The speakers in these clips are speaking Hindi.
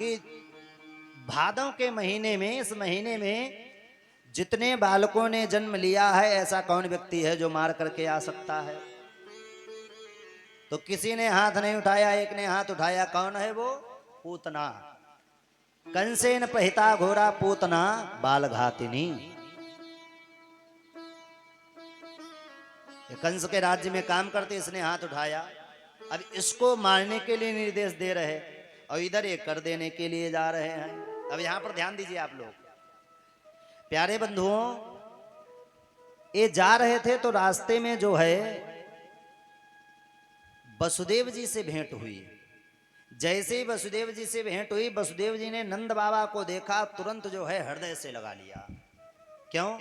कि भादों के महीने में, इस महीने में जितने बालकों ने जन्म लिया है, ऐसा कौन व्यक्ति है जो मार करके आ सकता है? तो किसी ने हाथ नहीं उठाया, एक ने हाथ उठाया। कौन है वो? पूतना। कंसेन पहिता घोरा पूतना बाल घातिनी। कंस के राज्य में काम करते, इसने हाथ उठाया। अब इसको मारने के लिए निर्देश दे रहे और इधर ये कर देने के लिए जा रहे हैं। अब यहां पर ध्यान दीजिए आप लोग, प्यारे बंधुओं। ये जा रहे थे तो रास्ते में जो है वसुदेव जी से भेंट हुई। जैसे ही वसुदेव जी से भेंट हुई, वसुदेव जी ने नंद बाबा को देखा, तुरंत जो है हृदय से लगा लिया। क्यों?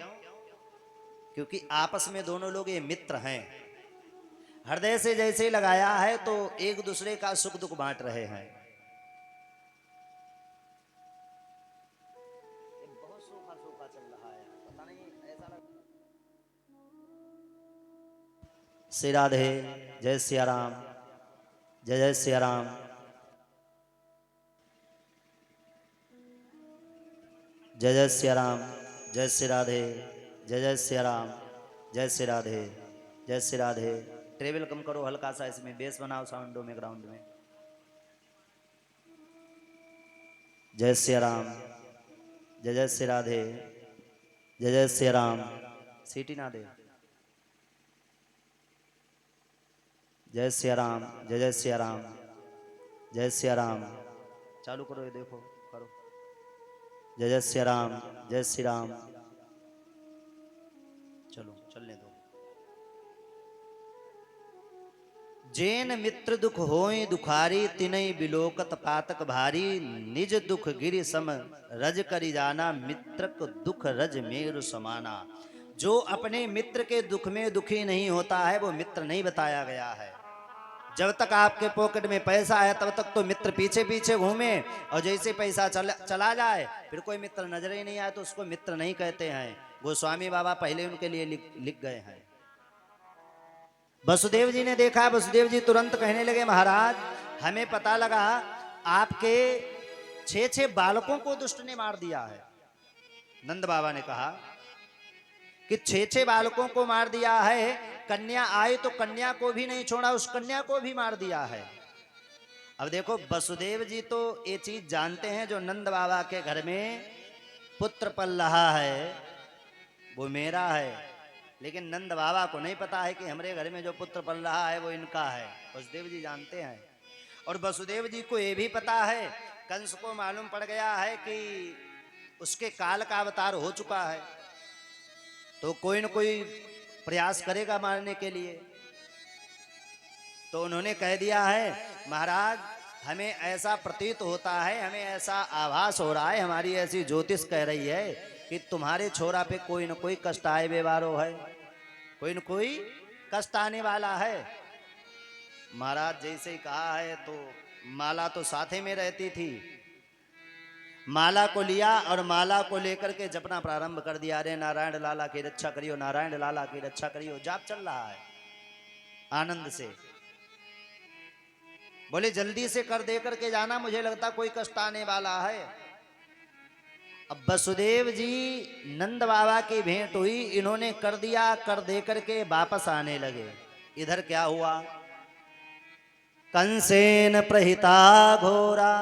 क्योंकि आपस में दोनों लोग ये मित्र हैं। हृदय से जैसे ही लगाया है तो एक दूसरे का सुख दुख बांट रहे हैं। बहुत सूखा सूखा चल रहा है, पता नहीं ऐसा लग... श्री राधे, जय सिया राम, जय जय सिया राम। जय जय सिया राम, जय श्री राधे, जय जय सिया राम, जय श्री राधे, जय श्री राधे। ट्रेवल कम करो हल्का सा, इसमें बेस बनाओ साउंडों में, ग्राउंड में। जय सिया राम, जय जय श्री राधे, जय जय सिया राम। सीटी ना दे। जय सिया राम, जय जय सिया राम, जय सिया राम। चालू करो, ये देखो, करो। जय जय सिया राम, जय श्री राम। चलो चलने दो। जैन मित्र दुख होय दुखारी, तिनय बिलोकत पातक भारी। निज दुख गिरि सम रज करि जाना, मित्रक दुख रज मेरु समाना। जो अपने मित्र के दुख में दुखी नहीं होता है, वो मित्र नहीं बताया गया है। जब तक आपके पॉकेट में पैसा है तब तक तो मित्र पीछे पीछे घूमे, और जैसे पैसा चला जाए, फिर कोई मित्र नजर ही नहीं आए तो उसको मित्र नहीं कहते हैं। गोस्वामी बाबा पहले उनके लिए लिख गए हैं। वसुदेव जी ने देखा, वसुदेव जी तुरंत कहने लगे, महाराज हमें पता लगा आपके 6 बालकों को दुष्ट ने मार दिया है। नंद बाबा ने कहा कि 6 बालकों को मार दिया है, कन्या आई तो कन्या को भी नहीं छोड़ा, उस कन्या को भी मार दिया है। अब देखो, वसुदेव जी तो ये चीज जानते हैं, जो नंद बाबा के घर में पुत्र पल रहा है वो मेरा है, लेकिन नंद बाबा को नहीं पता है कि हमारे घर में जो पुत्र पल रहा है वो इनका है। वसुदेव जी जानते हैं। और वसुदेव जी को ये भी पता है, कंस को मालूम पड़ गया है कि उसके काल का अवतार हो चुका है, तो कोई न कोई प्रयास करेगा मारने के लिए। तो उन्होंने कह दिया है, महाराज हमें ऐसा प्रतीत होता है, हमें ऐसा आभास हो रहा है, हमारी ऐसी ज्योतिष कह रही है कि तुम्हारे छोरा पे कोई न कोई कष्ट आए व्यवहारो है, कोई न कोई कष्ट आने वाला है। महाराज जैसे ही कहा है तो माला तो साथे में रहती थी, माला को लिया और माला को लेकर के जपना प्रारंभ कर दिया। अरे नारायण लाला की रक्षा करियो, नारायण लाला की रक्षा करियो। जाप चल रहा है आनंद से। बोले जल्दी से कर दे करके जाना, मुझे लगता कोई कष्ट आने वाला है। अब वसुदेव जी नंद बाबा की भेंट हुई, इन्होंने कर दिया, कर दे करके वापस आने लगे। इधर क्या हुआ? कंसेन प्रहिता घोरा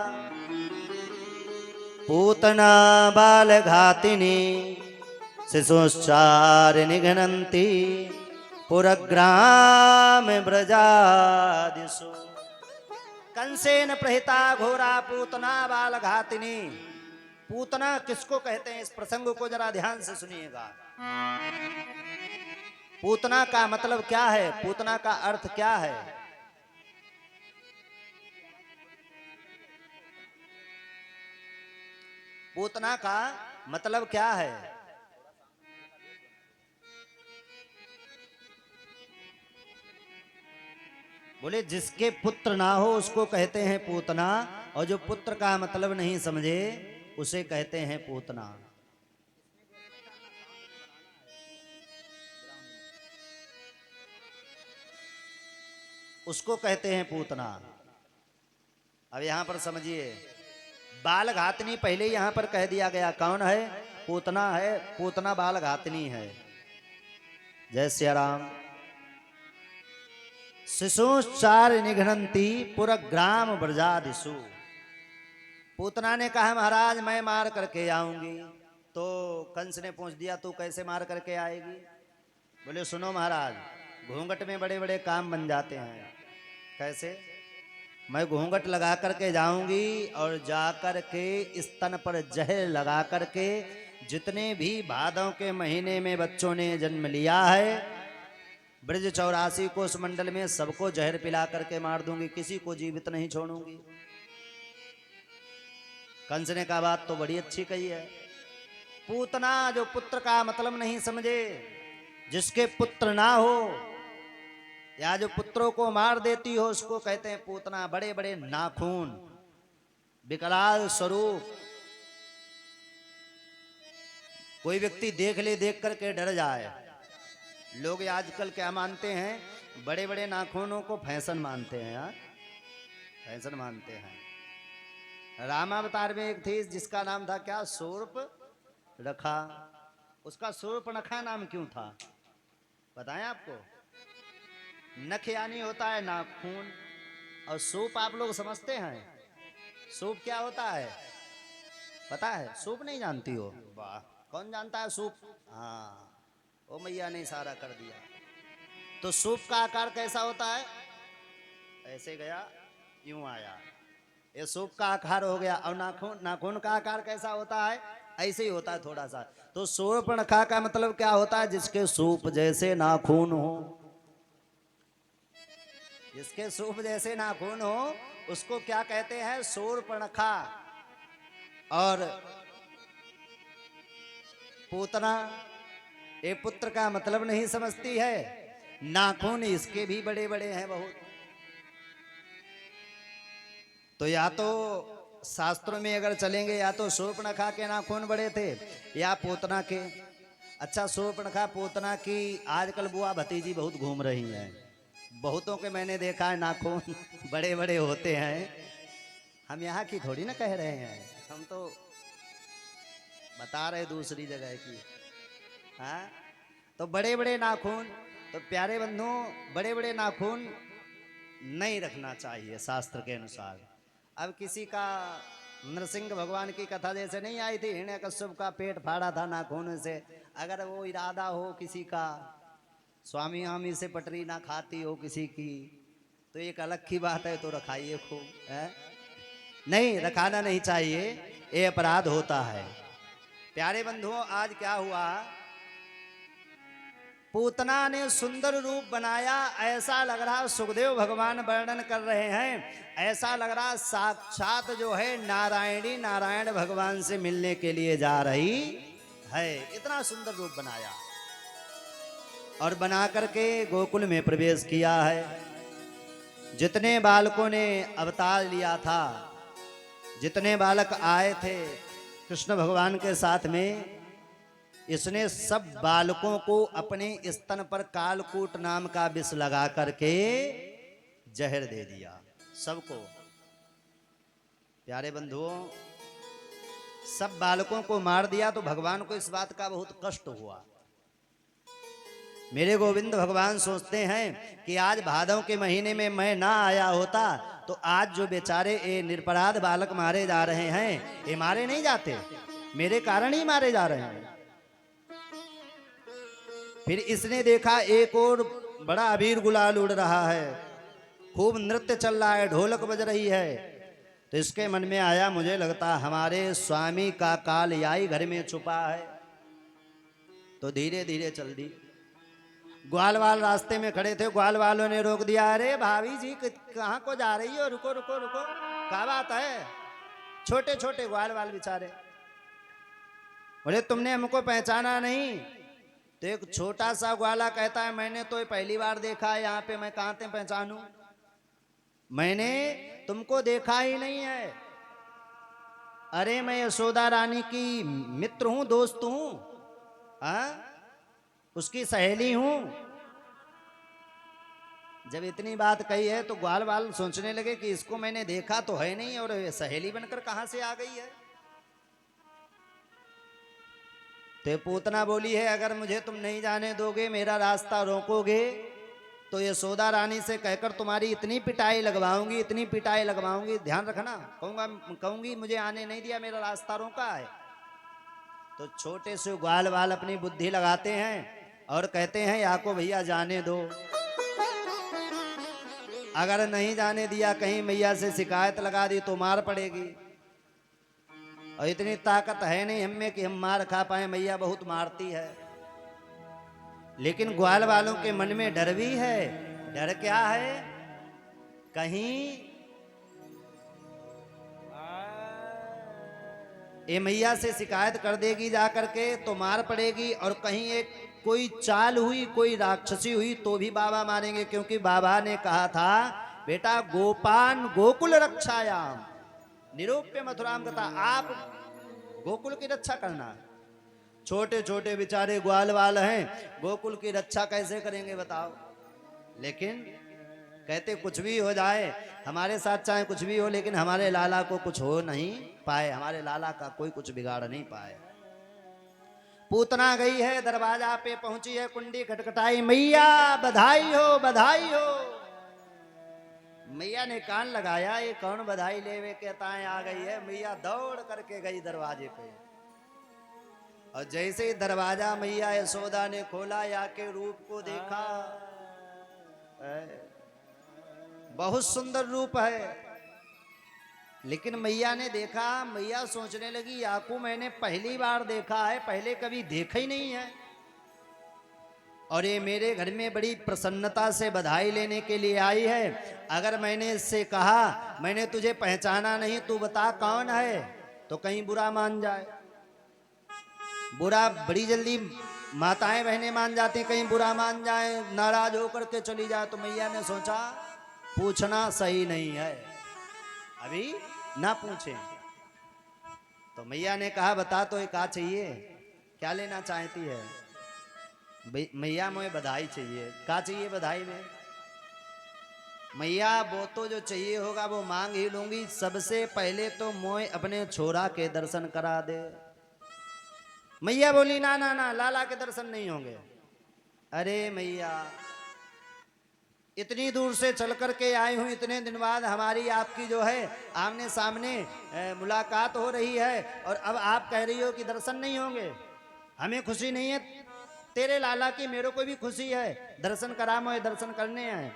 पूतना बाल घातिनी, शिशुश्चार निघ्नन्ति पुरग्राम ब्रजादिषु। कंसेन प्रहिता घोरा पूतना बाल घातिनी। पूतना किसको कहते हैं, इस प्रसंग को जरा ध्यान से सुनिएगा। पूतना का मतलब क्या है, पूतना का अर्थ क्या है? पूतना का मतलब क्या है? बोले जिसके पुत्र ना हो उसको कहते हैं पूतना, और जो पुत्र का मतलब नहीं समझे उसे कहते हैं पूतना। उसको कहते हैं पूतना। अब यहां पर समझिए, बाल घातनी पहले यहाँ पर कह दिया गया, कौन है? पूतना है, पूतना बाल घातनी है। जय सिया राम। शिशुश्चार निघ्नन्ति पुरग्राम ब्रजादिषु। पूतना ने कहा महाराज मैं मार करके आऊंगी। तो कंस ने पूछ दिया तू कैसे मार करके आएगी? बोले सुनो महाराज, घूंघट में बड़े बड़े काम बन जाते हैं। कैसे? मैं घूंघट लगा करके जाऊंगी और जाकर के स्तन पर जहर लगा करके जितने भी भादों के महीने में बच्चों ने जन्म लिया है, ब्रज 84 कोष मंडल में सबको जहर पिला करके मार दूंगी, किसी को जीवित नहीं छोड़ूंगी। कंस ने कहा बात तो बड़ी अच्छी कही है। पूतना जो पुत्र का मतलब नहीं समझे, जिसके पुत्र ना हो या जो पुत्रों को मार देती हो उसको कहते हैं पूतना। बड़े बड़े नाखून, विकराल स्वरूप, कोई व्यक्ति देख ले, देख करके डर जाए। लोग आजकल क्या मानते हैं, बड़े बड़े नाखूनों को फैशन मानते हैं। यार फैशन मानते हैं। रामावतार में एक थी जिसका नाम था क्या, शूर्प रखा। उसका शूर्पणखा नाम क्यों था बताएं आपको? नख यानी होता है नाखून, और सूप आप लोग समझते हैं? सूप क्या होता है पता है? सूप नहीं जानती हो? वाह, कौन जानता है सूप? हाँ, ओ मैया ने इशारा कर दिया। तो सूप का आकार कैसा होता है? ऐसे गया, यूं आया, ये सूप का आकार हो गया। और नाखून, नाखून का आकार कैसा होता है? ऐसे ही होता है थोड़ा सा। तो शूर्पणखा का मतलब क्या होता है? जिसके सूप जैसे नाखून हो। जिसके सूप जैसे नाखून हो उसको क्या कहते हैं? शूर्पणखा। और पूतना ये पुत्र का मतलब नहीं समझती है, नाखून इसके भी बड़े बड़े हैं बहुत। तो या तो शास्त्रों में अगर चलेंगे, या तो शूर्पणखा के नाखून बड़े थे या पूतना के। अच्छा, शूर्पणखा पूतना की आजकल बुआ भतीजी बहुत घूम रही हैं। बहुतों के मैंने देखा है नाखून बड़े बड़े होते हैं। हम यहाँ की थोड़ी ना कह रहे हैं, हम तो बता रहे दूसरी जगह की। हाँ, तो बड़े बड़े नाखून, तो प्यारे बंधुओं बड़े बड़े नाखून नहीं रखना चाहिए शास्त्र के अनुसार। अब किसी का नरसिंह भगवान की कथा जैसे नहीं आई थी, हिरण्यकश्यप का पेट फाड़ा था नाखून से। अगर वो इरादा हो किसी का, स्वामी आमी से पटरी ना खाती हो किसी की, तो एक अलग की बात है, तो रखाइए खूब है? नहीं, रखाना नहीं चाहिए, ये अपराध होता है। प्यारे बंधुओं आज क्या हुआ, पूतना ने सुंदर रूप बनाया। ऐसा लग रहा, सुखदेव भगवान वर्णन कर रहे हैं, ऐसा लग रहा साक्षात जो है नारायणी नारायण भगवान से मिलने के लिए जा रही है। इतना सुंदर रूप बनाया और बना करके गोकुल में प्रवेश किया है। जितने बालकों ने अवतार लिया था, जितने बालक आए थे कृष्ण भगवान के साथ में, इसने सब बालकों को अपने स्तन पर कालकूट नाम का विष लगा करके जहर दे दिया सबको। प्यारे बंधुओं, सब बालकों को मार दिया तो भगवान को इस बात का बहुत कष्ट हुआ। मेरे गोविंद भगवान सोचते हैं कि आज भादों के महीने में मैं ना आया होता तो आज जो बेचारे ये निरपराध बालक मारे जा रहे हैं, ये मारे नहीं जाते, मेरे कारण ही मारे जा रहे हैं। फिर इसने देखा एक और बड़ा अबीर गुलाल उड़ रहा है, खूब नृत्य चल रहा है, ढोलक बज रही है। तो इसके मन में आया, मुझे लगता हमारे स्वामी का काल याई घर में छुपा है। तो धीरे धीरे चल दी। ग्वाल वाल रास्ते में खड़े थे, ग्वाल वालों ने रोक दिया। अरे भाभी जी कहाँ को जा रही हो? रुको रुको रुको, क्या बात है? छोटे छोटे ग्वाल वाल बेचारे। बोले तुमने हमको पहचाना नहीं? तो एक छोटा सा ग्वाला कहता है, मैंने तो पहली बार देखा है यहाँ पे, मैं कहाँ से पहचानूं? मैंने तुमको देखा ही नहीं है। अरे मैं यशोदा रानी की मित्र हूं, दोस्त हूं, हाँ उसकी सहेली हूं। जब इतनी बात कही है तो ग्वाल वाल सोचने लगे कि इसको मैंने देखा तो है नहीं और ये सहेली बनकर कहां से आ गई है। तो पूतना बोली है, अगर मुझे तुम नहीं जाने दोगे, मेरा रास्ता रोकोगे, तो यशोदा रानी से कहकर तुम्हारी इतनी पिटाई लगवाऊंगी, इतनी पिटाई लगवाऊंगी, ध्यान रखना, कहूंगी मुझे आने नहीं दिया, मेरा रास्ता रोका है। तो छोटे से ग्वाल वाल अपनी बुद्धि लगाते हैं और कहते हैं याको भैया जाने दो, अगर नहीं जाने दिया कहीं मैया से शिकायत लगा दी तो मार पड़ेगी, और इतनी ताकत है नहीं हम में कि हम मार खा पाए, मैया बहुत मारती है। लेकिन ग्वाल वालों के मन में डर भी है। डर क्या है? कहीं ये मैया से शिकायत कर देगी जा करके तो मार पड़ेगी, और कहीं एक कोई चाल हुई, कोई राक्षसी हुई तो भी बाबा मारेंगे, क्योंकि बाबा ने कहा था बेटा गोपान गोकुल रक्षायाम निरूप्य मथुराम कथा, आप गोकुल की रक्षा करना। छोटे छोटे बेचारे ग्वाल वाल हैं, गोकुल की रक्षा कैसे करेंगे बताओ। लेकिन कहते कुछ भी हो जाए हमारे साथ, चाहे कुछ भी हो, लेकिन हमारे लाला को कुछ हो नहीं पाए, हमारे लाला का कोई कुछ बिगाड़ नहीं पाए। पूतना गई है, दरवाजा पे पहुंची है, कुंडी खटखटाई, मैया बधाई हो बधाई हो। मैया ने कान लगाया, ये कौन बधाई लेवे कहता है आ गई है। मैया दौड़ करके गई दरवाजे पे, और जैसे ही दरवाजा मैया यशोदा ने खोला, या के रूप को देखा, बहुत सुंदर रूप है। लेकिन मैया ने देखा, मैया सोचने लगी याकू मैंने पहली बार देखा है, पहले कभी देखा ही नहीं है, और ये मेरे घर में बड़ी प्रसन्नता से बधाई लेने के लिए आई है। अगर मैंने इससे कहा मैंने तुझे पहचाना नहीं, तू बता कौन है, तो कहीं बुरा मान जाए। बुरा बड़ी जल्दी माताएं बहनें मान जाती, कहीं बुरा मान जाए, नाराज होकर के चली जाए। तो मैया ने सोचा पूछना सही नहीं है, अभी ना पूछे। तो मैया ने कहा बता तो ये क्या चाहिए, क्या लेना चाहती है। मैया मुझे बधाई चाहिए। क्या चाहिए बधाई में? मैया वो तो जो चाहिए होगा वो मांग ही लूंगी, सबसे पहले तो मोए अपने छोरा के दर्शन करा दे। मैया बोली ना ना ना, लाला के दर्शन नहीं होंगे। अरे मैया इतनी दूर से चल करके आई हूं, इतने दिन बाद हमारी आपकी जो है आमने सामने मुलाकात हो रही है, और अब आप कह रही हो कि दर्शन नहीं होंगे। हमें खुशी नहीं है तेरे लाला की, मेरे को भी खुशी है, दर्शन करा, मोए दर्शन करने हैं।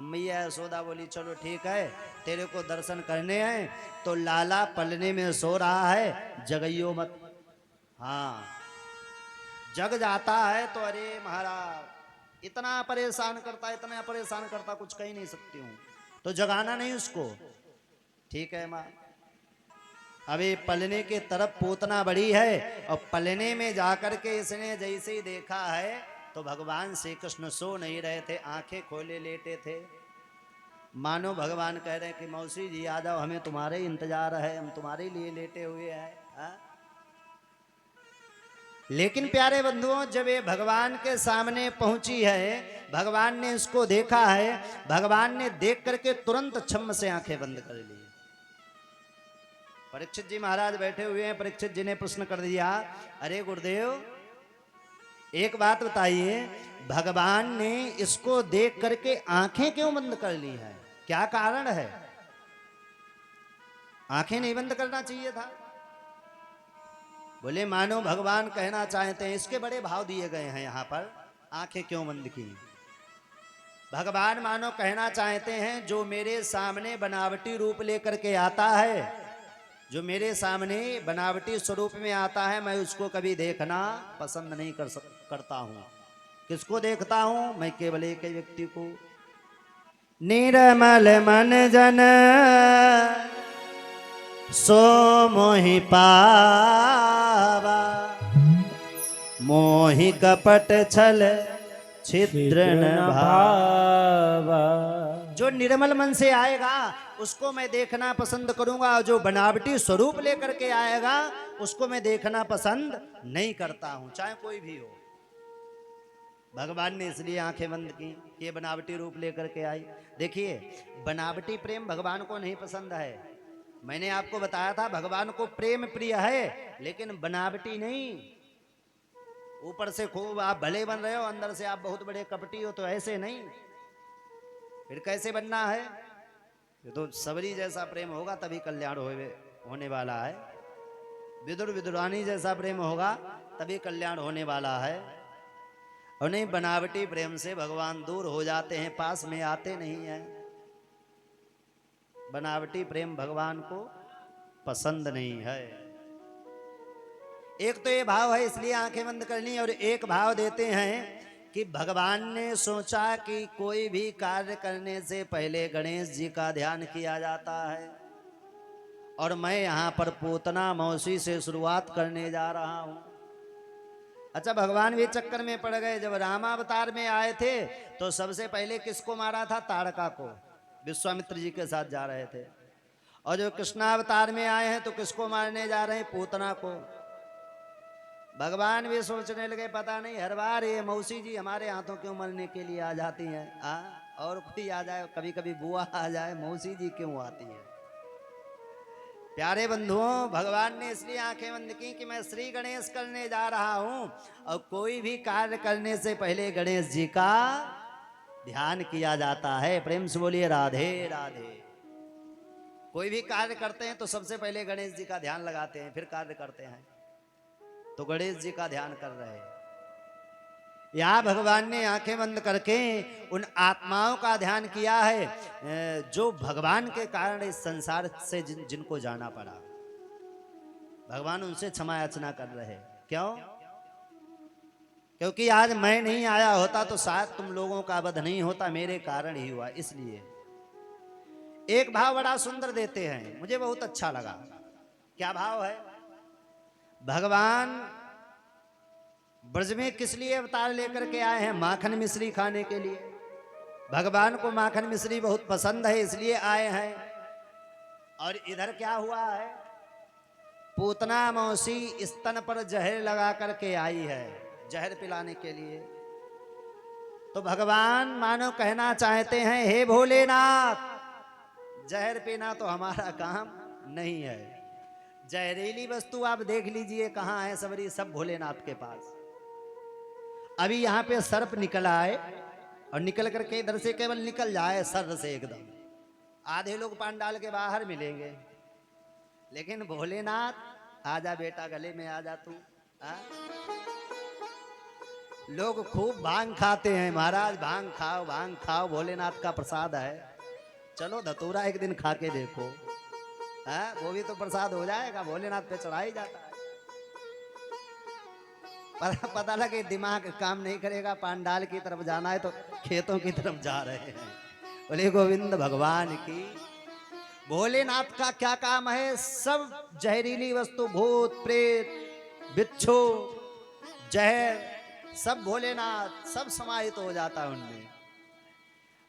मैया यशोदा बोली चलो ठीक है, तेरे को दर्शन करने हैं। तो लाला पलने में सो रहा है, जगइयो मत। हाँ जग जाता है तो अरे महाराज इतना परेशान करता, इतना परेशान करता, कुछ कह नहीं सकती हूँ, तो जगाना नहीं उसको। ठीक है माँ। अभी पलने के तरफ पूतना बड़ी है, और पलने में जाकर के इसने जैसे ही देखा है तो भगवान श्री कृष्ण सो नहीं रहे थे, आंखें खोले लेटे थे। मानो भगवान कह रहे हैं कि मौसी जी आ जाओ, हमें तुम्हारे इंतजार है, हम तुम्हारे लिए लेटे हुए हैं। लेकिन प्यारे बंधुओं जब ये भगवान के सामने पहुंची है, भगवान ने इसको देखा है, भगवान ने देख करके तुरंत छम्म से आंखें बंद कर ली। परीक्षित जी महाराज बैठे हुए हैं, परीक्षित जी ने प्रश्न कर दिया, अरे गुरुदेव एक बात बताइए, भगवान ने इसको देख करके आंखें क्यों बंद कर ली है, क्या कारण है? आंखें नहीं बंद करना चाहिए था। बोले मानो भगवान कहना चाहते हैं, इसके बड़े भाव दिए गए हैं यहाँ पर, आंखें क्यों बंद की। भगवान मानो कहना चाहते हैं जो मेरे सामने बनावटी रूप लेकर के आता है, जो मेरे सामने बनावटी स्वरूप में आता है, मैं उसको कभी देखना पसंद नहीं करता हूं। किसको देखता हूं? मैं केवल एक व्यक्ति को, निर्मल मन जन सो मोहि पावा, मोहि कपट छल छिद्र न भावा। जो निर्मल मन से आएगा उसको मैं देखना पसंद करूंगा, जो बनावटी स्वरूप लेकर के आएगा उसको मैं देखना पसंद नहीं करता हूं, चाहे कोई भी हो। भगवान ने इसलिए आंखें बंद की कि ये बनावटी रूप लेकर के आई। देखिए, बनावटी प्रेम भगवान को नहीं पसंद है। मैंने आपको बताया था भगवान को प्रेम प्रिय है, लेकिन बनावटी नहीं। ऊपर से खूब आप भले बन रहे हो, अंदर से आप बहुत बड़े कपटी हो, तो ऐसे नहीं। फिर कैसे बनना है? ये तो सबरी जैसा प्रेम होगा तभी कल्याण होने वाला है। विदुर विदुरानी जैसा प्रेम होगा तभी कल्याण होने वाला है। और नहीं, बनावटी प्रेम से भगवान दूर हो जाते हैं, पास में आते नहीं हैं। बनावटी प्रेम भगवान को पसंद नहीं है। एक तो ये भाव है इसलिए आंखें बंद करनी, और एक भाव देते हैं कि भगवान ने सोचा कि कोई भी कार्य करने से पहले गणेश जी का ध्यान किया जाता है, और मैं यहां पर पूतना मौसी से शुरुआत करने जा रहा हूं। अच्छा, भगवान भी चक्कर में पड़ गए। जब रामावतार में आए थे तो सबसे पहले किसको मारा था? ताड़का को। विश्वामित्र जी के साथ जा रहे थे। और जो कृष्णावतार में आए हैं तो किसको मारने जा रहे हैं? पूतना को। भगवान भी सोचने लगे, पता नहीं हर बार ये मौसी जी हमारे हाथों क्यों मरने के लिए आ जाती हैं। और कोई आ जाए, कभी कभी बुआ आ जाए, मौसी जी क्यों आती है? प्यारे बंधुओं, भगवान ने इसलिए आंखें बंद की कि मैं श्री गणेश करने जा रहा हूं, और कोई भी कार्य करने से पहले गणेश जी का ध्यान किया जाता है। प्रेम से बोलिए राधे राधे। कोई भी कार्य करते हैं तो सबसे पहले गणेश जी का ध्यान लगाते हैं, फिर कार्य करते हैं। तो गणेश जी का ध्यान कर रहे हैं। यहाँ भगवान ने आंखें बंद करके उन आत्माओं का ध्यान किया है जो भगवान के कारण इस संसार से जिनको जाना पड़ा। भगवान उनसे क्षमा याचना कर रहे हैं। क्यों? क्योंकि आज मैं नहीं आया होता तो शायद तुम लोगों का वध नहीं होता, मेरे कारण ही हुआ। इसलिए एक भाव बड़ा सुंदर देते हैं, मुझे बहुत अच्छा लगा। क्या भाव है? भगवान ब्रज में किस लिए अवतार लेकर के आए हैं? माखन मिश्री खाने के लिए। भगवान को माखन मिश्री बहुत पसंद है, इसलिए आए हैं। और इधर क्या हुआ है? पूतना मौसी स्तन पर जहर लगा करके आई है, जहर पिलाने के लिए। तो भगवान मानो कहना चाहते हैं, हे भोलेनाथ, जहर पीना तो हमारा काम नहीं है। जहरीली वस्तु आप देख लीजिए कहाँ है सबरी, सब भोलेनाथ के पास। अभी यहाँ पे सर्प निकल आए और निकल करके इधर से केवल निकल जाए सर से एकदम, आधे लोग पांडाल के बाहर मिलेंगे। लेकिन भोलेनाथ आजा बेटा, गले में आजा तू। लोग खूब भांग खाते हैं, महाराज भांग खाओ भांग खाओ, भोलेनाथ का प्रसाद है। चलो धतूरा एक दिन खा के देखो, वो भी तो प्रसाद हो जाएगा, भोलेनाथ पे चढ़ाई जाता है। पर पता लगे दिमाग काम नहीं करेगा, पांडाल की तरफ जाना है तो खेतों की तरफ जा रहे हैं। बोले गोविंद भगवान की। भोलेनाथ का क्या काम है? सब जहरीली वस्तु, भूत प्रेत बिच्छू जहर, सब भोलेनाथ, सब समाहित हो जाता है उनमें।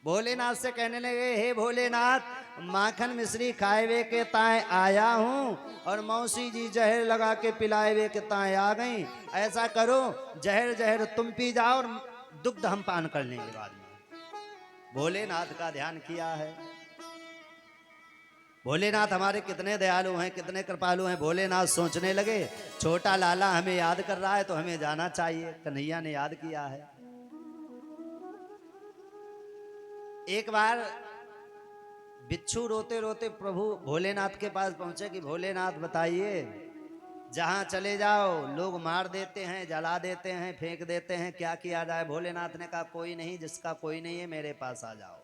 भोलेनाथ से कहने लगे, हे भोलेनाथ, माखन मिश्री खाए के ताए आया हूं, और मौसी जी जहर लगा के पिलाए के ताए आ गई। ऐसा करो, जहर जहर तुम पी जाओ और दुग्ध हम पान कर लेंगे बाद में। भोलेनाथ का ध्यान किया है। भोलेनाथ हमारे कितने दयालु हैं, कितने कृपालु हैं। भोलेनाथ सोचने लगे, छोटा लाला हमें याद कर रहा है तो हमें जाना चाहिए। कन्हैया ने याद किया है। एक बार बिच्छू रोते रोते प्रभु भोलेनाथ के पास पहुंचे कि भोलेनाथ बताइए, जहां चले जाओ लोग मार देते हैं, जला देते हैं, फेंक देते हैं, क्या किया जाए? भोलेनाथ ने कहा, कोई नहीं, जिसका कोई नहीं है मेरे पास आ जाओ।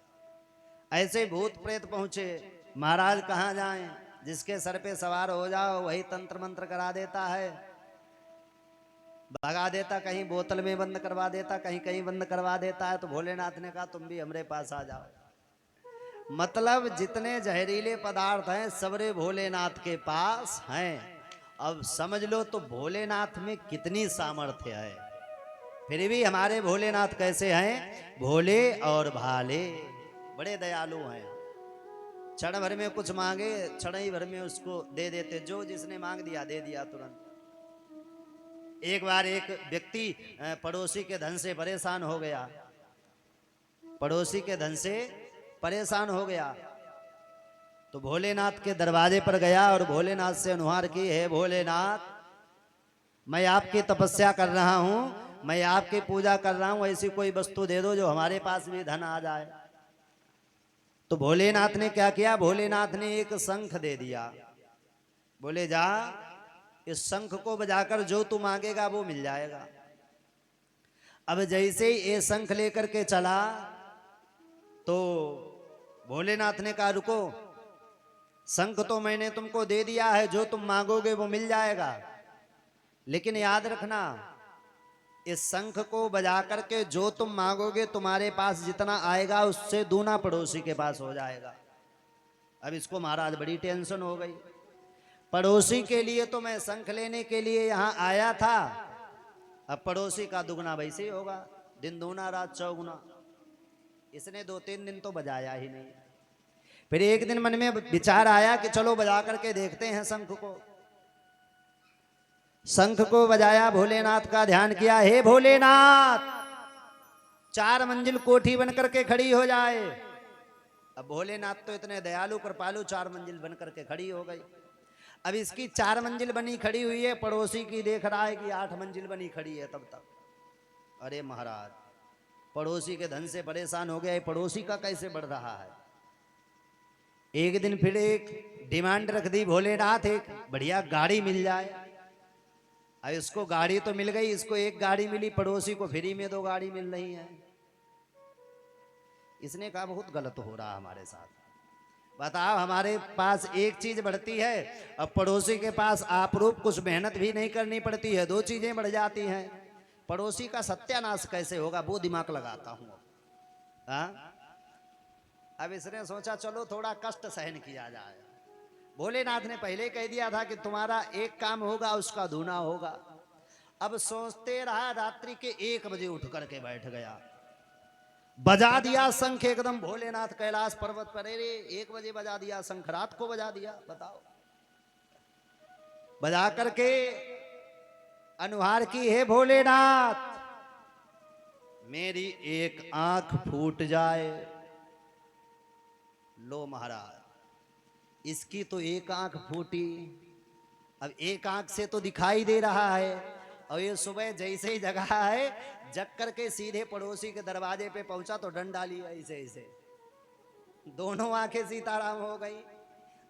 ऐसे भूत प्रेत पहुंचे, महाराज कहां जाएं? जिसके सर पे सवार हो जाओ वही तंत्र मंत्र करा देता है, भगा देता, कहीं बोतल में बंद करवा देता, कहीं कहीं बंद करवा देता है। तो भोलेनाथ ने कहा, तुम भी हमारे पास आ जाओ। मतलब जितने जहरीले पदार्थ हैं सबरे भोलेनाथ के पास हैं। अब समझ लो तो भोलेनाथ में कितनी सामर्थ्य है। फिर भी हमारे भोलेनाथ कैसे हैं? भोले और भाले, बड़े दयालु हैं। क्षण भर में कुछ मांगे, क्षण ही भर में उसको दे देते, जो जिसने मांग दिया दे दिया तुरंत। एक बार एक व्यक्ति पड़ोसी के धन से परेशान हो गया, पड़ोसी के धन से परेशान हो गया, तो भोलेनाथ के दरवाजे पर गया और भोलेनाथ से अनुहार की, हे भोलेनाथ, मैं आपकी तपस्या कर रहा हूं, मैं आपकी पूजा कर रहा हूं, ऐसी कोई वस्तु दे दो जो हमारे पास भी धन आ जाए। तो भोलेनाथ ने क्या किया, भोलेनाथ ने एक शंख दे दिया, बोले जा इस शंख को बजाकर जो तू मांगेगा वो मिल जाएगा। अब जैसे ही ये शंख लेकर के चला तो भोलेनाथ ने कहा रुको, शंख तो मैंने तुमको दे दिया है, जो तुम मांगोगे वो मिल जाएगा, लेकिन याद रखना इस शंख को बजा करके जो तुम मांगोगे तुम्हारे पास जितना आएगा उससे दूना पड़ोसी के पास हो जाएगा। अब इसको महाराज बड़ी टेंशन हो गई, पड़ोसी के लिए तो मैं शंख लेने के लिए यहां आया था, अब पड़ोसी का दुगना वैसे ही होगा, दिन दूना रात चौगुना। इसने 2-3 दिन तो बजाया ही नहीं। फिर एक दिन मन में विचार आया कि चलो बजा करके देखते हैं शंख को। शंख को बजाया, भोलेनाथ का ध्यान किया, हे भोलेनाथ 4 मंजिल कोठी बन करके खड़ी हो जाए। अब भोलेनाथ तो इतने दयालु कृपालु 4 मंजिल बन करके खड़ी हो गई। अब इसकी 4 मंजिल बनी खड़ी हुई है, पड़ोसी की देख रहा है कि 8 मंजिल बनी खड़ी है तब तक। अरे महाराज पड़ोसी के धन से परेशान हो गया, पड़ोसी का कैसे बढ़ रहा है। एक दिन फिर एक डिमांड रख दी भोलेनाथ, एक बढ़िया गाड़ी मिल जाए। अब इसको गाड़ी तो मिल गई, इसको एक गाड़ी मिली, पड़ोसी को फ्री में 2 गाड़ी मिल रही है। इसने कहा बहुत गलत हो रहा हमारे साथ। बताओ हमारे पास एक चीज बढ़ती है, अब पड़ोसी के पास आपरूप कुछ मेहनत भी नहीं करनी पड़ती है, 2 चीजें बढ़ जाती हैं। पड़ोसी का सत्यानाश कैसे होगा वो दिमाग लगाता हूं। अब इसने सोचा चलो थोड़ा कष्ट सहन किया जाए। भोलेनाथ ने पहले कह दिया था कि तुम्हारा एक काम होगा उसका दूना होगा। अब सोचते रहा, रात्रि के 1 बजे उठ करके बैठ गया, बजा दिया शंख एकदम। भोलेनाथ कैलाश पर्वत पर 1 बजे बजा दिया शंख, रात को बजा दिया। बताओ बजा करके अनुहार की, हे भोलेनाथ मेरी एक आंख फूट जाए। लो महाराज इसकी तो एक आंख फूटी, अब एक आंख से तो दिखाई दे रहा है। और ये सुबह जैसे ही जगह है, जग करके सीधे पड़ोसी के दरवाजे पे पहुंचा तो डंडा लिया ऐसे ऐसे, दोनों आंखें सीताराम हो गई,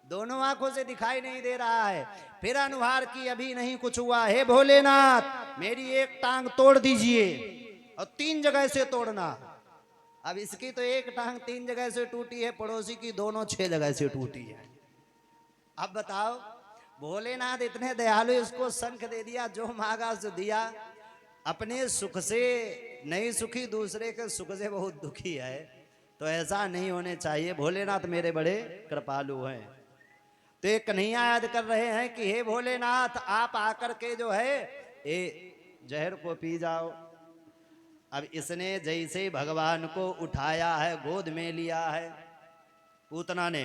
दोनों आंखों से दिखाई नहीं दे रहा है। फिर अनुहार की, अभी नहीं कुछ हुआ, हे भोलेनाथ मेरी एक टांग तोड़ दीजिए और 3 जगह से तोड़ना। अब इसकी तो एक टांग 3 जगह से टूटी है, पड़ोसी की दोनों 6 जगह से टूटी है। अब बताओ भोलेनाथ इतने दयालु, इसको शंख दे दिया, जो मांगा सो दिया। अपने सुख से नहीं सुखी, दूसरे के सुख से बहुत दुखी है, तो ऐसा नहीं होने चाहिए। भोलेनाथ मेरे बड़े कृपालु हैं। तो ये कन्हैया याद कर रहे हैं कि हे भोलेनाथ आप आकर के जो है ये जहर को पी जाओ। अब इसने जैसे भगवान को उठाया है, गोद में लिया है, पूतना ने,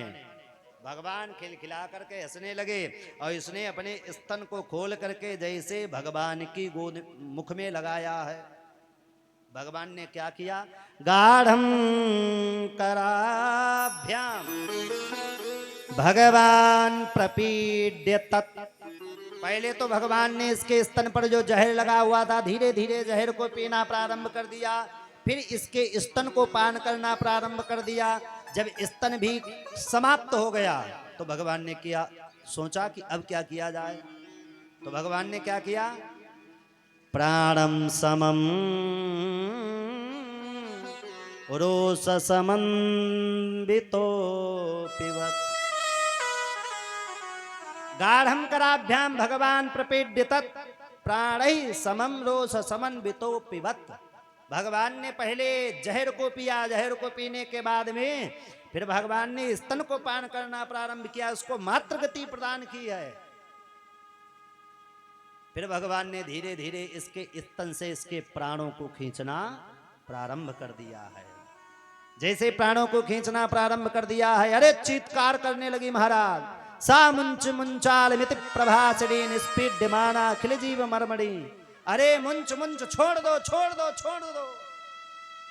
भगवान खिलखिला करके हंसने लगे और इसने अपने स्तन को खोल करके जैसे भगवान की गोद मुख में लगाया है। भगवान ने क्या किया, गाढ़ं कराभ्याम भगवान प्रपीड्य तत्। पहले तो भगवान ने इसके स्तन पर जो जहर लगा हुआ था धीरे धीरे जहर को पीना प्रारंभ कर दिया, फिर इसके स्तन को पान करना प्रारंभ कर दिया। जब स्तन भी समाप्त हो गया तो भगवान ने किया, सोचा कि अब क्या किया जाए। तो भगवान ने क्या किया, प्राणम समम रोष समन्वितो पिबत गाढ़ं कराभ्याम भगवान प्रपेड्य तत् प्राणैः समम रोष समन्वितो पिबत। भगवान ने पहले जहर को पिया, जहर को पीने के बाद में फिर भगवान ने स्तन को पान करना प्रारंभ किया, उसको मात्र गति प्रदान की है। फिर भगवान ने धीरे धीरे इसके स्तन से इसके प्राणों को खींचना प्रारंभ कर दिया है। जैसे प्राणों को खींचना प्रारंभ कर दिया है, अरे चीत्कार करने लगी महाराज, सा मुंच मुंचाल मिति प्रभाचरी निष्पीड्यमाना अखिल जीव मर्मणि। अरे मुंच मुंच छोड़ दो छोड़ दो छोड़ दो।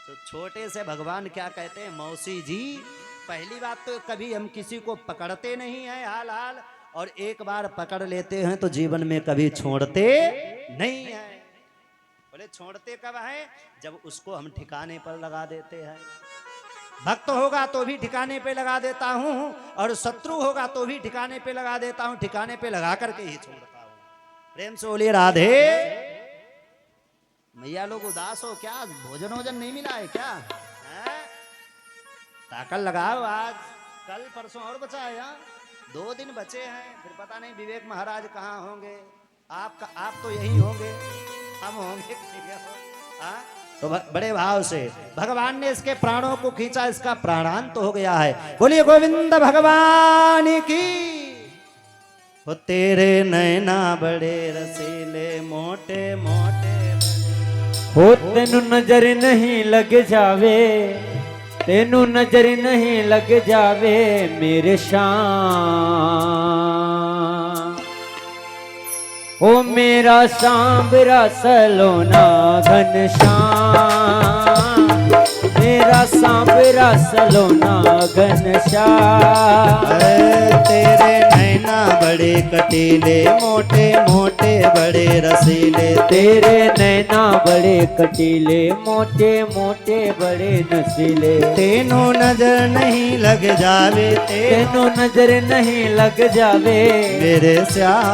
तो छोटे से भगवान क्या कहते हैं, मौसी जी पहली बात तो कभी हम किसी को पकड़ते नहीं हैं हाल हाल, और एक बार पकड़ लेते हैं तो जीवन में कभी छोड़ते नहीं है। बोले छोड़ते कब है, जब उसको हम ठिकाने पर लगा देते हैं। भक्त होगा तो भी ठिकाने पे लगा देता हूं, और शत्रु होगा तो भी ठिकाने पे लगा देता हूं, ठिकाने पे लगा करके ही छोड़ता हूं। प्रेम से बोलिए राधे। मैया लोग उदास हो क्या, भोजन वोजन नहीं मिला है क्या? ताकल लगाओ, आज कल परसों और बचा है, 2 दिन बचे हैं, फिर पता नहीं विवेक महाराज कहाँ होंगे। आप तो यही होंगे, हम होंगे तो बड़े भाव से भगवान ने इसके प्राणों को खींचा, इसका प्राणांत तो हो गया है। बोलिए गोविंद भगवान की। वो तेरे नैना बड़े रसीले मोटे मोटे, हो तेनू नजर नहीं लग जावे, तेनू नजर नहीं लग जावे मेरे श्याम। ओ मेरा सांबरा सलोना घनश्याम, मेरा सांबरा सलोना घनश्याम। तेरे नैना बड़े कटीले मोटे मोटे बड़े रसीले, तेरे नैना बड़े कटीले मोटे मोटे बड़े नसीले। तेनों नजर नहीं लग जावे, तेनों नजर नहीं लग जावे मेरे श्याम।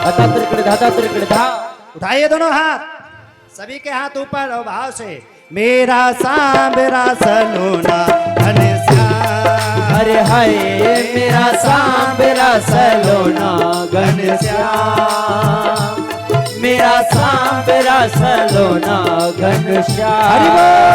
धा त्रिकड़ धा त्रिकड़ धा। उठाइए दोनों हाथ, सभी के हाथ ऊपर और भाव से। मेरा सांबरा सलोना घनश्याम, अरे हाय मेरा सांबरा सलोना घनश्याम, मेरा सांबरा सलोना घनश्याम।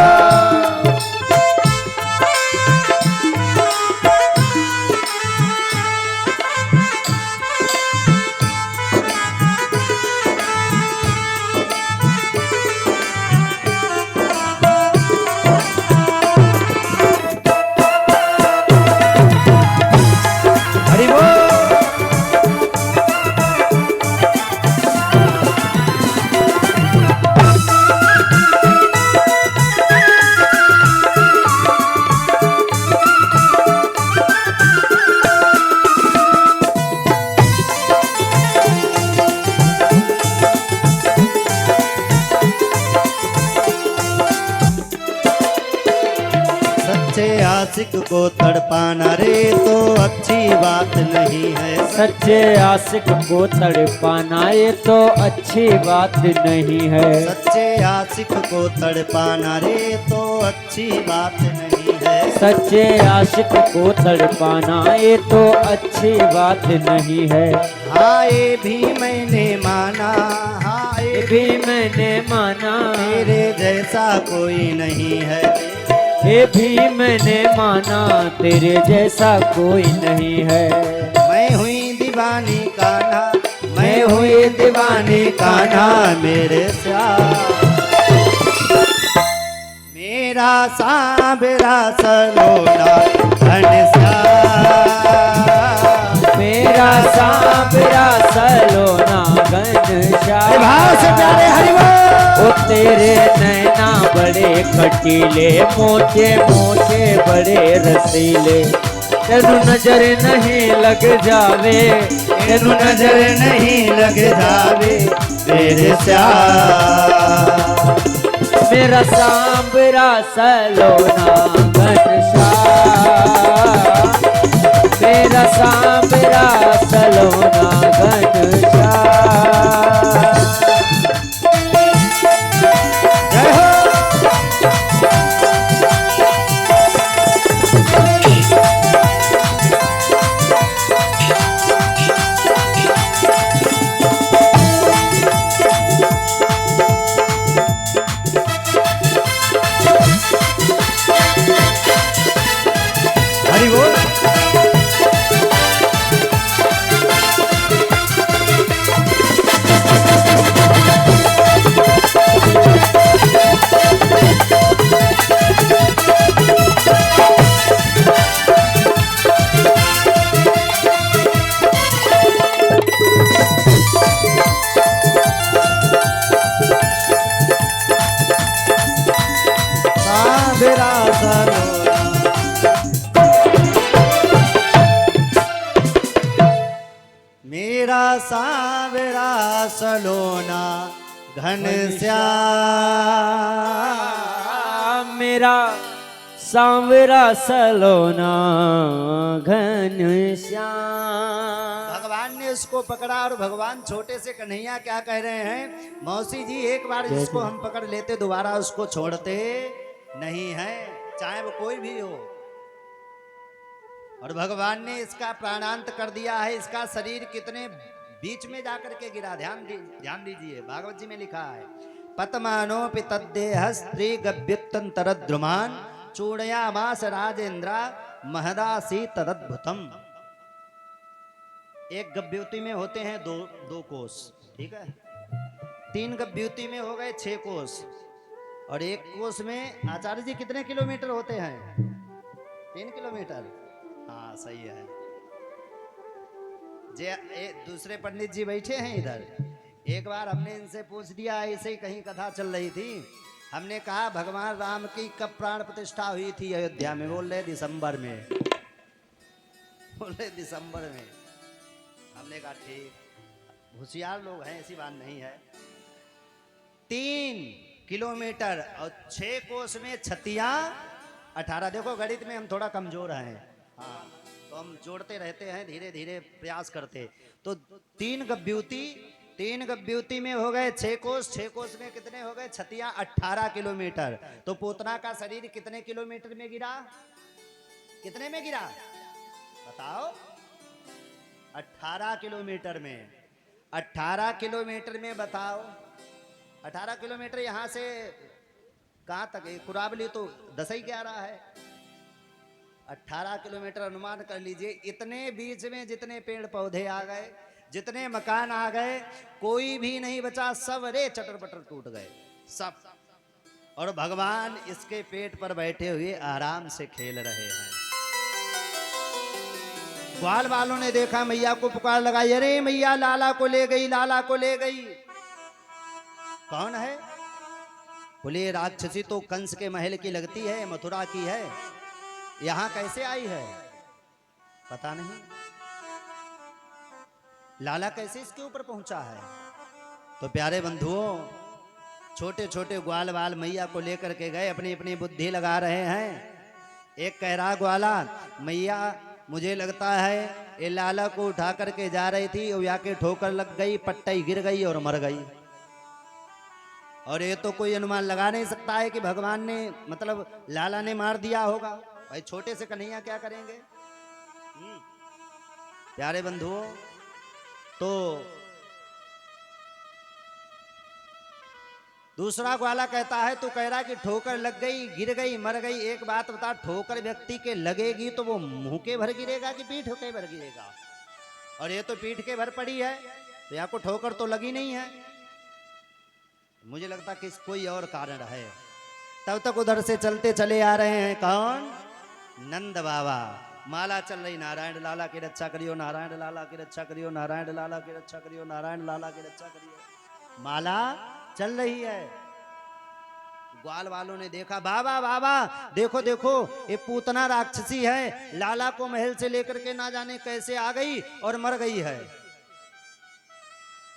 आशिक को तड़पाना रे तो अच्छी बात नहीं है, सच्चे आशिक को तड़पाना ये तो अच्छी बात नहीं है। सच्चे आशिक को तड़पाना रे तो अच्छी बात नहीं है, सच्चे आशिक को तड़पाना ये तो अच्छी बात नहीं है। हाँ ये भी मैंने माना, हाँ ये भी मैंने माना, तेरे जैसा कोई नहीं है। ये भी मैंने माना, तेरे जैसा कोई नहीं है। मैं हुई दीवानी कान्हा, मैं हुई दीवानी कान्हा मेरे श्याम। मेरा सांबरा सलोना घनश्याम, मेरा सांबरा सलोना घनश्याम। भाव से प्यारे हरिवो। ओ तेरे नैना बड़े खटीले मोटे मोटे बड़े रसीले, तेनू नजर नहीं लग जावे, तेनू नजर नहीं लग जावे मेरे श्याम। मेरा सांबरा सलोना घनश्याम, मेरा सांबरा सलोना घनश्याम। जय हो। हरि बोल। सांवरा सलोना घनश्याम। मेरा सांवरा सलोना घनश्याम। भगवान ने उसको पकड़ा और भगवान छोटे से कन्हैया क्या कह रहे हैं, मौसी जी एक बार जिसको हम पकड़ लेते दोबारा उसको छोड़ते नहीं है, चाहे वो कोई भी हो। और भगवान ने इसका प्राणांत कर दिया है। इसका शरीर कितने बीच में जाकर के गिरा, ध्यान दीजिए, भागवत जी में लिखा है, पतमानोपि तद्देह स्त्री गभ्युत्तरद्रुमान चूड़यामास राजेंद्रा महदासी तदद्भुतम। एक गभ्युति में होते हैं दो कोष, ठीक है, 3 गभ्युति में हो गए 6 कोष, और एक कोष में आचार्य जी कितने किलोमीटर होते हैं? 3 किलोमीटर। हाँ सही है। दूसरे पंडित जी बैठे हैं इधर। एक बार हमने इनसे पूछ दिया, ऐसे ही कहीं कथा चल रही थी, हमने कहा भगवान राम की कब प्राण प्रतिष्ठा हुई थी अयोध्या में? बोल रहे दिसंबर में। बोल रहे दिसंबर में। हमने कहा ठीक, होशियार लोग हैं, ऐसी बात नहीं है। 3 किलोमीटर और 6 कोस में 18। देखो गणित में हम थोड़ा कमजोर हैं, हाँ, तो हम जोड़ते रहते हैं, धीरे धीरे प्रयास करते। तो 3 गभ्युति में हो गए 6 कोस, 6 कोस में कितने हो गए? 18 किलोमीटर। तो पूतना का शरीर कितने किलोमीटर में गिरा? कितने में गिरा बताओ? 18 किलोमीटर में। 18 किलोमीटर में बताओ, 18 किलोमीटर यहाँ से कहाँ तक है? कुराबली तो 10 ही 11 है। 18 किलोमीटर अनुमान कर लीजिए। इतने बीच में जितने पेड़ पौधे आ गए, जितने मकान आ गए, कोई भी नहीं बचा, सब रे चटर पटर टूट गए सब। और भगवान इसके पेट पर बैठे हुए आराम से खेल रहे हैं। ग्वाल वालों ने देखा, मैया को पुकार लगाई, अरे मैया लाला को ले गई, लाला को ले गई। कौन है? बोले राक्षसी तो कंस के महल की लगती है, मथुरा की है, यहां कैसे आई है पता नहीं। लाला कैसे इसके ऊपर पहुंचा है? तो प्यारे बंधुओं, छोटे छोटे ग्वाल वाल मैया को लेकर के गए, अपनी अपनी बुद्धि लगा रहे हैं। एक कह रहा ग्वाला, मैया मुझे लगता है ये लाला को उठा करके जा रही थी और आके ठोकर लग गई, पट्टी गिर गई और मर गई। और ये तो कोई अनुमान लगा नहीं सकता है कि भगवान ने, मतलब लाला ने मार दिया होगा। भाई छोटे से कन्हैया क्या करेंगे? प्यारे बंधुओं, तो दूसरा ग्वाला कहता है, तू कह रहा कि ठोकर लग गई, गिर गई, मर गई। एक बात बता, ठोकर व्यक्ति के लगेगी तो वो मुंह के भर गिरेगा कि पीठ के भर गिरेगा? और ये तो पीठ के भर पड़ी है, तो यहाँ को ठोकर तो लगी नहीं है। मुझे लगता कि कोई और कारण है। तब तक उधर से चलते चले आ रहे हैं कौन? नंद बाबा। माला चल रही, नारायण लाला की रक्षा करियो, नारायण लाला की रक्षा करियो, नारायण लाला की रक्षा करियो, नारायण लाला की रक्षा करियो। माला चल रही है। ग्वाल वालों ने देखा, बाबा बाबा देखो देखो, ये पूतना राक्षसी है, लाला को महल से लेकर के ना जाने कैसे आ गई और मर गई है।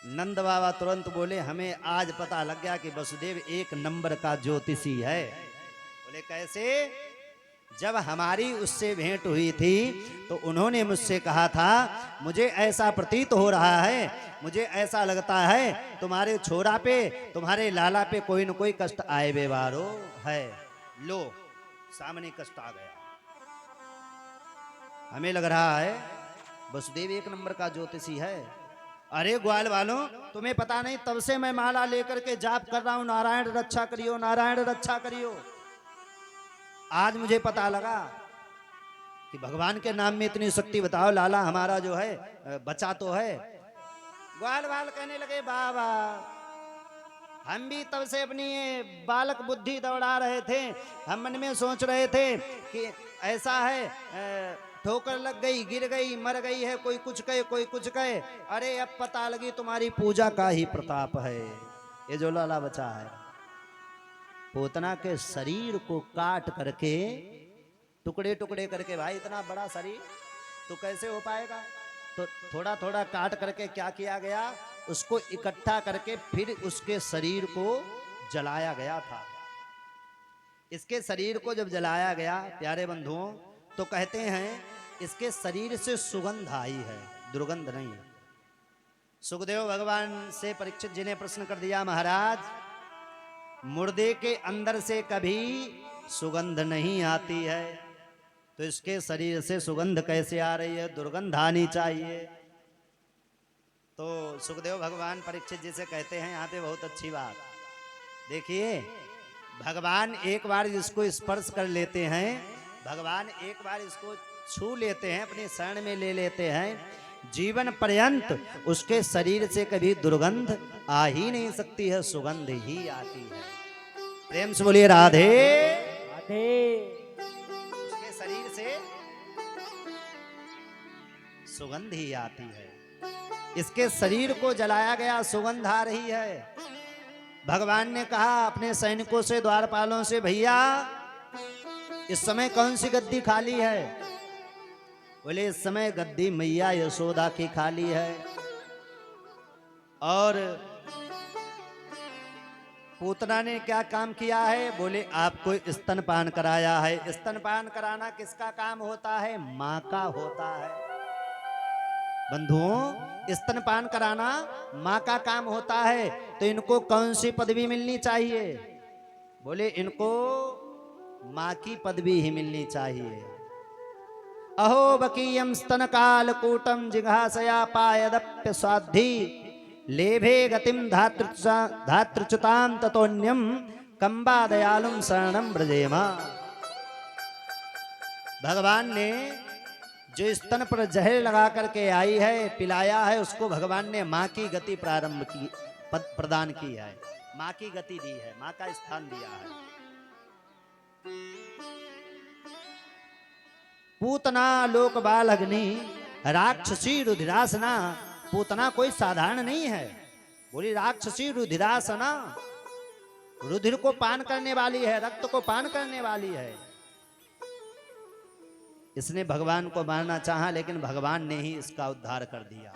नंद बाबा तुरंत बोले, हमें आज पता लग गया कि वसुदेव 1 नंबर का ज्योतिषी है। बोले कैसे? जब हमारी उससे भेंट हुई थी तो उन्होंने मुझसे कहा था, मुझे ऐसा प्रतीत हो रहा है, मुझे ऐसा लगता है तुम्हारे छोरा पे, तुम्हारे लाला पे कोई न कोई कष्ट आए बेवारो है। लो सामने कष्ट आ गया। हमें लग रहा है वसुदेव 1 नंबर का ज्योतिषी है। अरे ग्वाल वालों, तुम्हें पता नहीं, तब से मैं माला लेकर के जाप कर रहा हूं, नारायण रक्षा करियो, नारायण रक्षा करियो। आज मुझे पता लगा कि भगवान के नाम में इतनी शक्ति। बताओ लाला हमारा जो है बचा तो है। ग्वाल वाल कहने लगे, बाबा हम भी तब से अपनी ये बालक बुद्धि दौड़ा रहे थे, हम मन में सोच रहे थे कि ऐसा है, ठोकर लग गई, गिर गई, मर गई है, कोई कुछ कहे कोई कुछ कहे। अरे अब पता लगी तुम्हारी पूजा का ही प्रताप है ये जो लाला बचा है। पूतना के शरीर को काट करके टुकड़े टुकड़े करके, भाई इतना बड़ा शरीर तो कैसे हो पाएगा? तो थोड़ा थोड़ा काट करके क्या किया गया, उसको इकट्ठा करके फिर उसके शरीर को जलाया गया था। इसके शरीर को जब जलाया गया प्यारे बंधुओं, तो कहते हैं इसके शरीर से सुगंध आई है, दुर्गंध नहीं। सुखदेव भगवान से परीक्षित जी ने प्रश्न कर दिया, महाराज मुर्दे के अंदर से कभी सुगंध नहीं आती है, तो इसके शरीर से सुगंध कैसे आ रही है, दुर्गंध आनी चाहिए। तो सुखदेव भगवान परीक्षित जी से कहते हैं, यहाँ पे बहुत अच्छी बात देखिए, भगवान एक बार इसको स्पर्श कर लेते हैं, भगवान एक बार इसको छू लेते हैं, अपने शरण में ले लेते हैं, जीवन पर्यंत उसके शरीर से कभी दुर्गंध आ ही नहीं सकती है, सुगंध ही आती है। प्रेम से बोलिए राधे राधे। उसके शरीर से सुगंध ही आती है। इसके शरीर को जलाया गया, सुगंध आ रही है। भगवान ने कहा अपने सैनिकों से, द्वारपालों से, भैया इस समय कौन सी गद्दी खाली है? बोले इस समय गद्दी मैया यशोदा की खाली है। और पूतना ने क्या काम किया है? बोले आपको स्तनपान कराया है। स्तनपान कराना किसका काम होता है? माँ का होता है। बंधुओं, स्तनपान कराना माँ का काम होता है, तो इनको कौन सी पदवी मिलनी चाहिए? बोले इनको माँ की पदवी ही मिलनी चाहिए। अहो बकीयम स्तन काल कूटम जिघासया पायदप्य स्वाद्धि लेभे गतिम धातृच्युताम ततोन्यम कंबा दयालुम शरणम ब्रजेमा। भगवान ने जो स्तन पर जहर लगा करके आई है, पिलाया है, उसको भगवान ने माँ की गति प्रारंभ की, प्रदान की है, माँ की गति दी है, माँ का स्थान दिया है। पूतना लोक बाल अग्नि राक्षसी रुधिरासना। पूतना कोई साधारण नहीं है, बोली राक्षसी रुधिरासना, रुधिर को पान करने वाली है, रक्त को पान करने वाली है। इसने भगवान को मारना चाहा, लेकिन भगवान ने ही इसका उद्धार कर दिया।